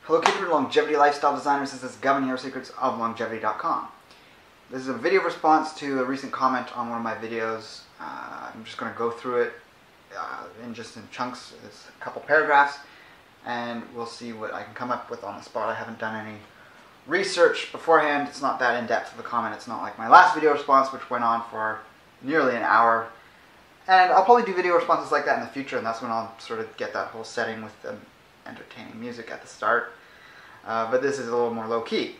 Hello Keeper Longevity Lifestyle Designers, this is Gavin here, secrets of longevity.com. This is a video response to a recent comment on one of my videos. I'm just going to go through it in chunks. It's a couple paragraphs, and we'll see what I can come up with on the spot. I haven't done any research beforehand. It's not that in-depth of a comment. It's not like my last video response, which went on for nearly an hour. And I'll probably do video responses like that in the future, and that's when I'll sort of get that whole setting with the entertaining music at the start. But this is a little more low-key.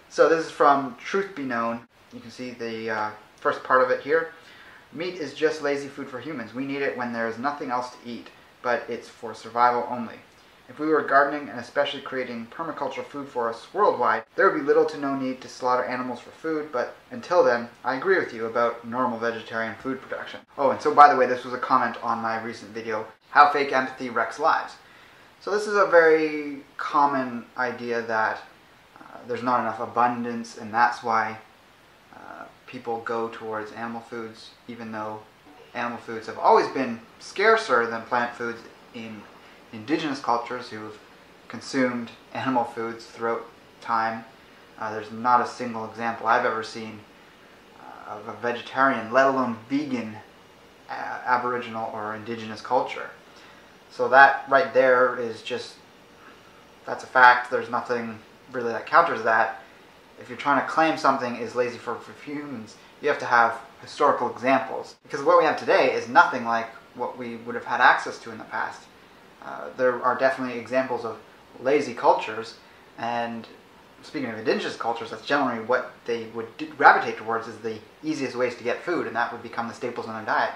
So this is from TruthBe Known. You can see the first part of it here. Meat is just lazy food for humans. We need it when there is nothing else to eat, but it's for survival only. If we were gardening and especially creating permaculture food forests worldwide, there would be little to no need to slaughter animals for food, but until then, I agree with you about normal vegetarian food production. Oh, and so by the way, this was a comment on my recent video, How Fake Empathy Wrecks Lives. So this is a very common idea that there's not enough abundance, and that's why people go towards animal foods, even though animal foods have always been scarcer than plant foods in indigenous cultures who've consumed animal foods throughout time. There's not a single example I've ever seen of a vegetarian, let alone vegan, Aboriginal or indigenous culture. So that right there is just, that's a fact. There's nothing really that counters that. If you're trying to claim something is lazy for humans, you have to have historical examples. Because what we have today is nothing like what we would have had access to in the past. There are definitely examples of lazy cultures, and speaking of indigenous cultures, that's generally what they would gravitate towards, is the easiest ways to get food, and that would become the staples in their diet.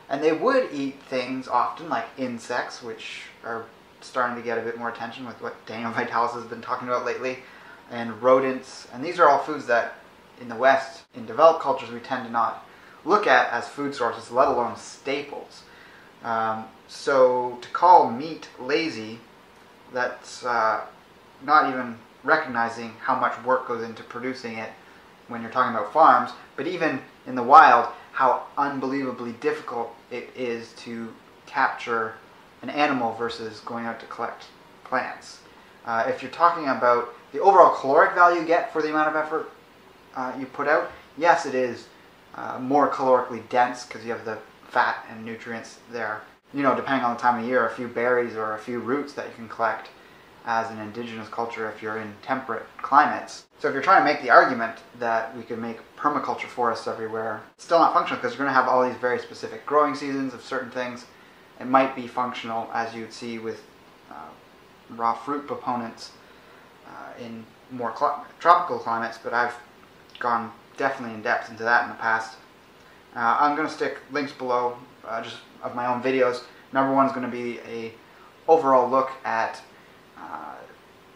And they would eat things often like insects, which are starting to get a bit more attention with what Daniel Vitalis has been talking about lately, and rodents. And these are all foods that in the West, in developed cultures, we tend to not look at as food sources, let alone staples. So to call meat lazy, that's not even recognizing how much work goes into producing it when you're talking about farms, but even in the wild, how unbelievably difficult it is to capture an animal versus going out to collect plants. If you're talking about the overall caloric value you get for the amount of effort you put out, yes, it is more calorically dense because you have the fat and nutrients there. You know, depending on the time of year, a few berries or a few roots that you can collect as an indigenous culture if you're in temperate climates. So if you're trying to make the argument that we could make permaculture forests everywhere, it's still not functional because you're going to have all these very specific growing seasons of certain things. It might be functional, as you'd see with raw fruit proponents in more tropical climates, but I've gone definitely in depth into that in the past. I'm going to stick links below just of my own videos. Number one is going to be a overall look at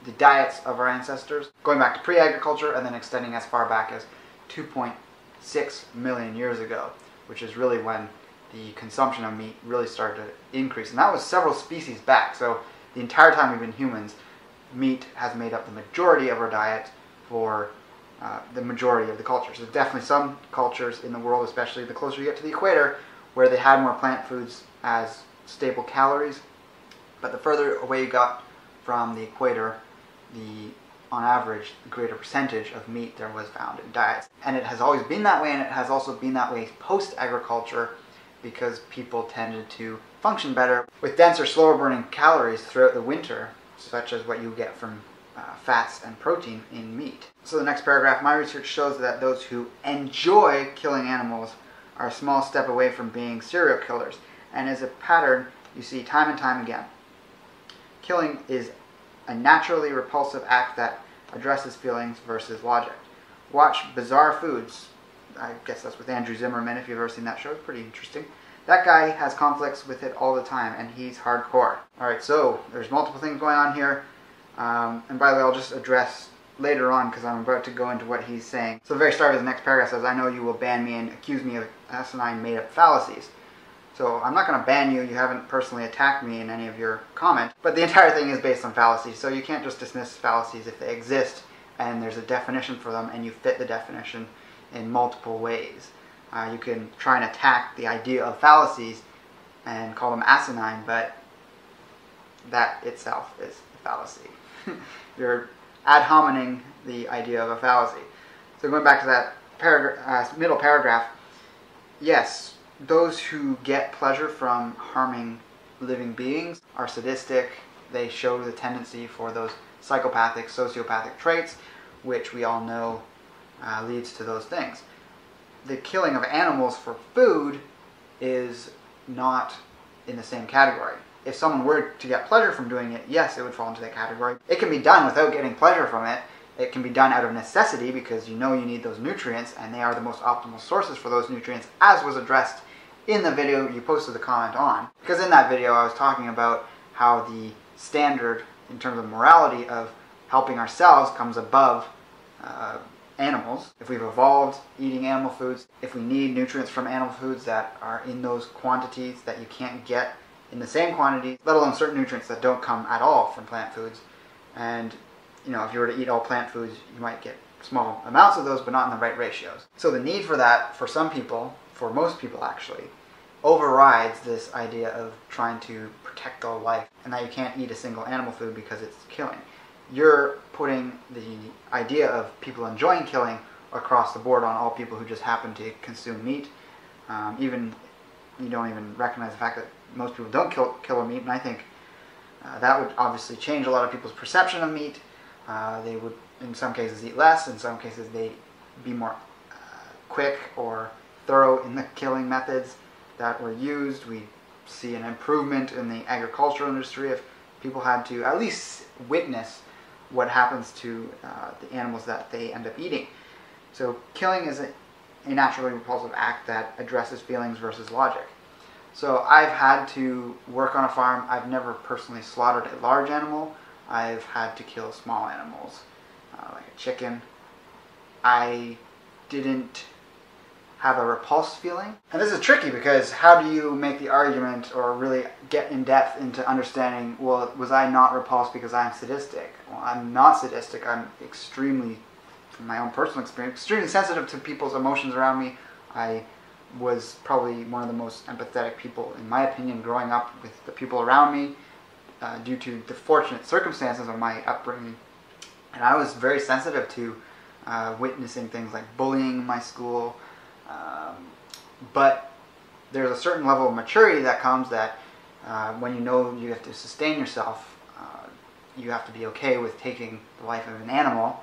the diets of our ancestors, going back to pre-agriculture and then extending as far back as 2.6 million years ago, which is really when the consumption of meat really started to increase. And that was several species back. So the entire time we've been humans, meat has made up the majority of our diet for the majority of the cultures. There's definitely some cultures in the world, especially the closer you get to the equator, where they had more plant foods as staple calories. But the further away you got from the equator, on average, the greater percentage of meat there was found in diets. And it has always been that way, and it has also been that way post-agriculture because people tended to function better with denser, slower-burning calories throughout the winter, such as what you get from fats and protein in meat. So the next paragraph, my research shows that those who enjoy killing animals are a small step away from being serial killers, and is a pattern you see time and time again. Killing is a naturally repulsive act that addresses feelings versus logic. Watch Bizarre Foods. I guess that's with Andrew Zimmerman, if you've ever seen that show. It's pretty interesting. That guy has conflicts with it all the time, and he's hardcore. Alright, so there's multiple things going on here. And by the way, I'll just address later on because I'm about to go into what he's saying. So the very start of the next paragraph says, I know you will ban me and accuse me of asinine made-up fallacies. So I'm not going to ban you. You haven't personally attacked me in any of your comments. But the entire thing is based on fallacies. So you can't just dismiss fallacies if they exist and there's a definition for them and you fit the definition in multiple ways. You can try and attack the idea of fallacies and call them asinine, but that itself is fallacy. You're ad hominem the idea of a fallacy. So going back to that middle paragraph, yes, those who get pleasure from harming living beings are sadistic. They show the tendency for those psychopathic, sociopathic traits, which we all know leads to those things. The killing of animals for food is not in the same category. If someone were to get pleasure from doing it, yes, it would fall into that category. It can be done without getting pleasure from it. It can be done out of necessity because you know you need those nutrients and they are the most optimal sources for those nutrients, as was addressed in the video you posted the comment on. Because in that video I was talking about how the standard in terms of morality of helping ourselves comes above animals. If we've evolved eating animal foods, if we need nutrients from animal foods that are in those quantities that you can't get in the same quantity, let alone certain nutrients that don't come at all from plant foods. And if you were to eat all plant foods, you might get small amounts of those, but not in the right ratios. So the need for that, for some people, for most people actually, overrides this idea of trying to protect all life and that you can't eat a single animal food because it's killing. You're putting the idea of people enjoying killing across the board on all people who just happen to consume meat. Even you don't even recognize the fact that most people don't kill meat, and I think that would obviously change a lot of people's perception of meat. They would, in some cases, eat less. In some cases, they'd be more quick or thorough in the killing methods that were used. We see an improvement in the agricultural industry if people had to at least witness what happens to the animals that they end up eating. So killing is a naturally repulsive act that addresses feelings versus logic. So I've had to work on a farm. I've never personally slaughtered a large animal. I've had to kill small animals, like a chicken. I didn't have a repulsed feeling. And this is tricky because how do you make the argument or really get in depth into understanding, well, was I not repulsed because I'm sadistic? Well, I'm not sadistic. I'm extremely, from my own personal experience, extremely sensitive to people's emotions around me. I was probably one of the most empathetic people, in my opinion, growing up with the people around me due to the fortunate circumstances of my upbringing. And I was very sensitive to witnessing things like bullying in my school. But there's a certain level of maturity that comes that when you know you have to sustain yourself, you have to be okay with taking the life of an animal.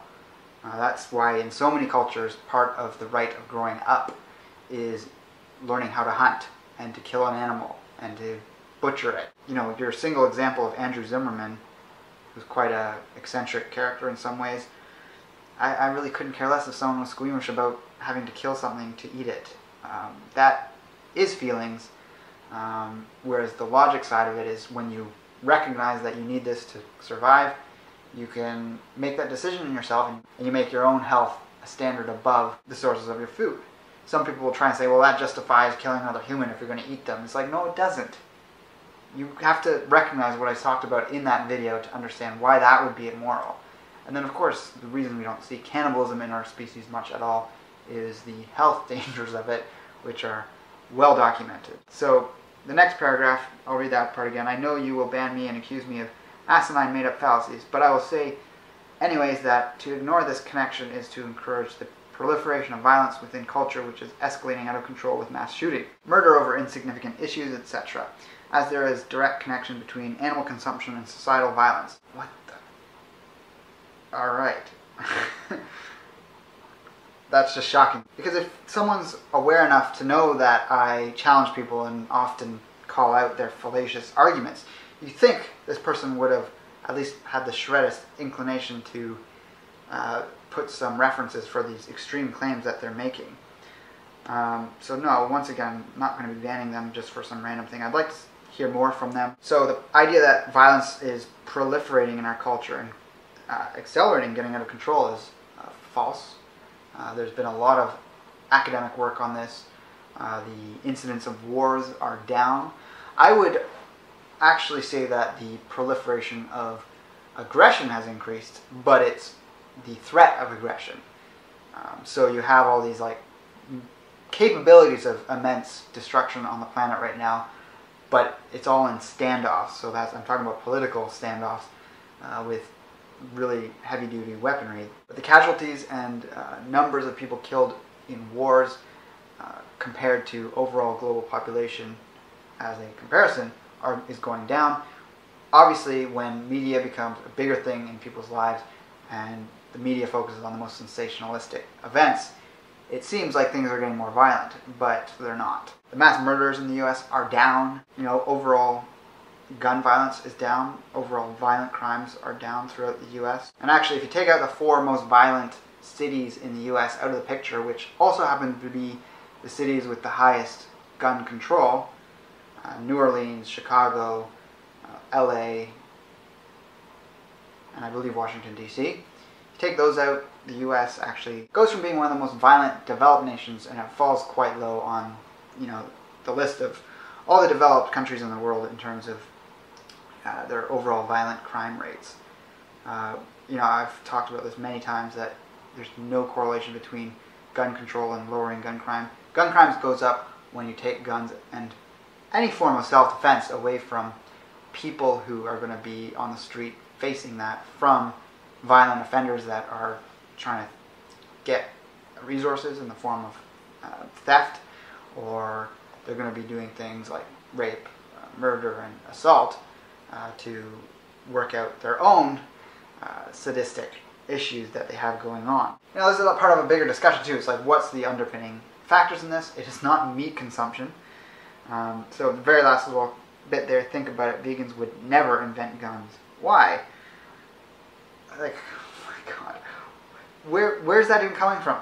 That's why in so many cultures, part of the rite of growing up is learning how to hunt and to kill an animal and to butcher it. Your single example of Andrew Zimmerman, who's quite an eccentric character in some ways, I really couldn't care less if someone was squeamish about having to kill something to eat it. That is feelings, whereas the logic side of it is when you recognize that you need this to survive, you can make that decision in yourself and you make your own health a standard above the sources of your food. Some people will try and say, well, that justifies killing another human if you're going to eat them. It's like, no, it doesn't. You have to recognize what I talked about in that video to understand why that would be immoral. And then, of course, the reason we don't see cannibalism in our species much at all is the health dangers of it, which are well documented. So, the next paragraph, I'll read that part again. I know you will ban me and accuse me of asinine made-up fallacies, but I will say anyways that to ignore this connection is to encourage the proliferation of violence within culture, which is escalating out of control with mass shooting, murder over insignificant issues, etc., as there is direct connection between animal consumption and societal violence. What the? Alright. That's just shocking. Because if someone's aware enough to know that I challenge people and often call out their fallacious arguments, you think this person would have at least had the shreddest inclination to put some references for these extreme claims that they're making. So no, once again, I'm not going to be banning them just for some random thing. I'd like to hear more from them. So the idea that violence is proliferating in our culture and accelerating, getting out of control is false. There's been a lot of academic work on this. The incidence of wars are down. I would actually say that the proliferation of aggression has increased, but it's the threat of aggression. So you have all these capabilities of immense destruction on the planet right now, but it's all in standoffs. So I'm talking about political standoffs. with really heavy-duty weaponry. But the casualties and numbers of people killed in wars compared to overall global population as a comparison is going down. Obviously, when media becomes a bigger thing in people's lives and the media focuses on the most sensationalistic events, it seems like things are getting more violent, but they're not. The mass murders in the U.S. are down. Overall gun violence is down. Overall violent crimes are down throughout the U.S. And actually, if you take out the 4 most violent cities in the U.S. out of the picture, which also happen to be the cities with the highest gun control, New Orleans, Chicago, LA, and I believe Washington, D.C. If you take those out, the U.S. actually goes from being one of the most violent developed nations, and it falls quite low on, the list of all the developed countries in the world in terms of their overall violent crime rates. I've talked about this many times that there's no correlation between gun control and lowering gun crime. Gun crimes goes up when you take guns and any form of self-defense away from people who are going to be on the street facing that from violent offenders that are trying to get resources in the form of theft, or they're going to be doing things like rape, murder, and assault to work out their own sadistic issues that they have going on. This is a part of a bigger discussion too. It's like, what's the underpinning factors in this? It is not meat consumption. So the very last little bit there, think about it, vegans would never invent guns. Why? Like, oh my God. Where's that even coming from?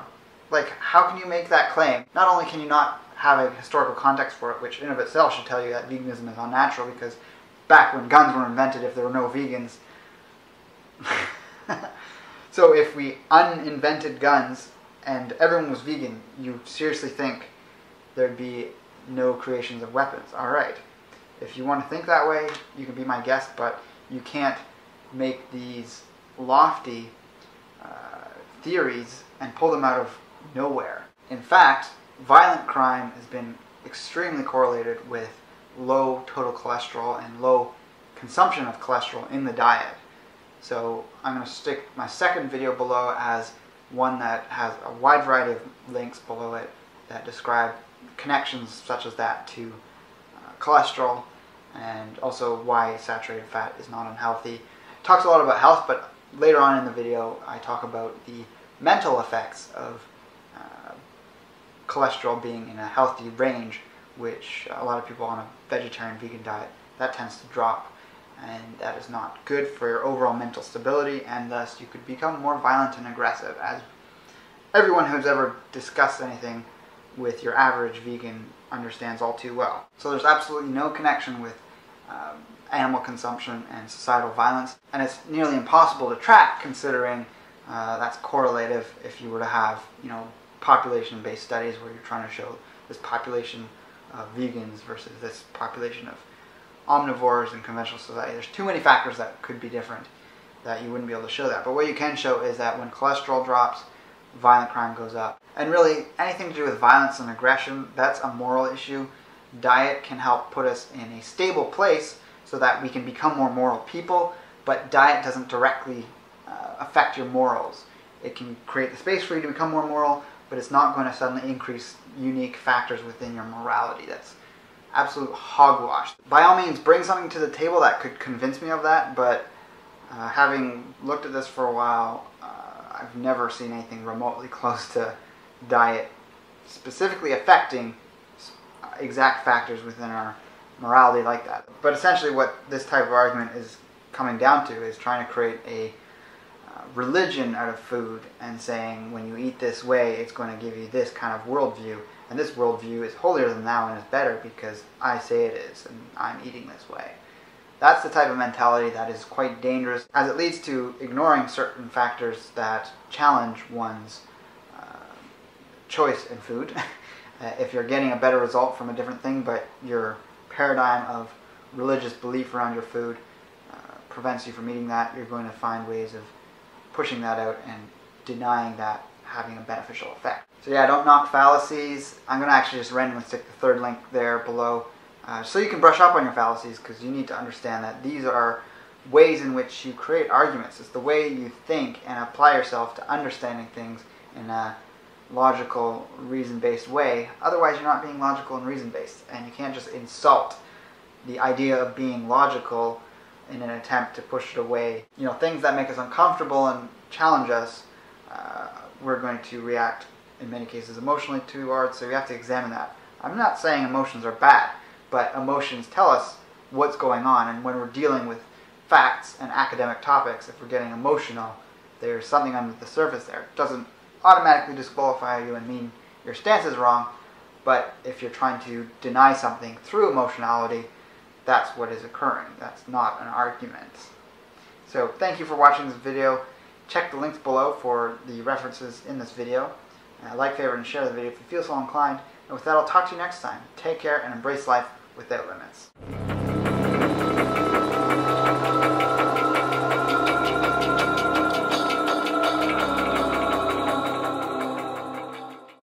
Like, how can you make that claim? Not only can you not have a historical context for it, which in of itself should tell you that veganism is unnatural, because back when guns were invented, if there were no vegans... So if we uninvented guns and everyone was vegan, you seriously think there'd be no creations of weapons? Alright. If you want to think that way, you can be my guest, but you can't make these lofty theories and pull them out of nowhere. In fact, violent crime has been extremely correlated with low total cholesterol and low consumption of cholesterol in the diet. So I'm going to stick my second video below as one that has a wide variety of links below it that describe connections such as that to cholesterol, and also why saturated fat is not unhealthy. It talks a lot about health, but later on in the video I talk about the mental effects of cholesterol being in a healthy range, which a lot of people on a vegetarian vegan diet, that tends to drop, and that is not good for your overall mental stability, and thus you could become more violent and aggressive, as everyone who's ever discussed anything with your average vegan understands all too well. So there's absolutely no connection with animal consumption and societal violence, and it's nearly impossible to track, considering that's correlative if you were to have population-based studies where you're trying to show this population of vegans versus this population of omnivores in conventional society. There's too many factors that could be different that you wouldn't be able to show that. But what you can show is that when cholesterol drops, violent crime goes up. And really, anything to do with violence and aggression, that's a moral issue. Diet can help put us in a stable place so that we can become more moral people, but diet doesn't directly affect your morals. It can create the space for you to become more moral, but it's not going to suddenly increase unique factors within your morality. That's absolute hogwash. By all means, bring something to the table that could convince me of that, but having looked at this for a while, I've never seen anything remotely close to diet specifically affecting exact factors within our morality like that. But essentially what this type of argument is coming down to is trying to create a religion out of food and saying when you eat this way it's going to give you this kind of worldview, and this worldview is holier than thou and is better because I say it is and I'm eating this way. That's the type of mentality that is quite dangerous, as it leads to ignoring certain factors that challenge one's choice in food. If you're getting a better result from a different thing, but your paradigm of religious belief around your food prevents you from eating that, you're going to find ways of pushing that out and denying that having a beneficial effect. So yeah, don't knock fallacies. I'm going to actually just randomly stick the third link there below so you can brush up on your fallacies, because you need to understand that these are ways in which you create arguments. It's the way you think and apply yourself to understanding things in a logical, reason-based way. Otherwise, you're not being logical and reason-based, and you can't just insult the idea of being logical in an attempt to push it away. You know, things that make us uncomfortable and challenge us, we're going to react in many cases emotionally towards, so we have to examine that. I'm not saying emotions are bad, but emotions tell us what's going on, and when we're dealing with facts and academic topics, if we're getting emotional, there's something under the surface there. It doesn't automatically disqualify you and mean your stance is wrong, but if you're trying to deny something through emotionality, that's what is occurring. That's not an argument. So thank you for watching this video. Check the links below for the references in this video. Like, favorite, and share the video if you feel so inclined. And with that, I'll talk to you next time. Take care and embrace life without limits.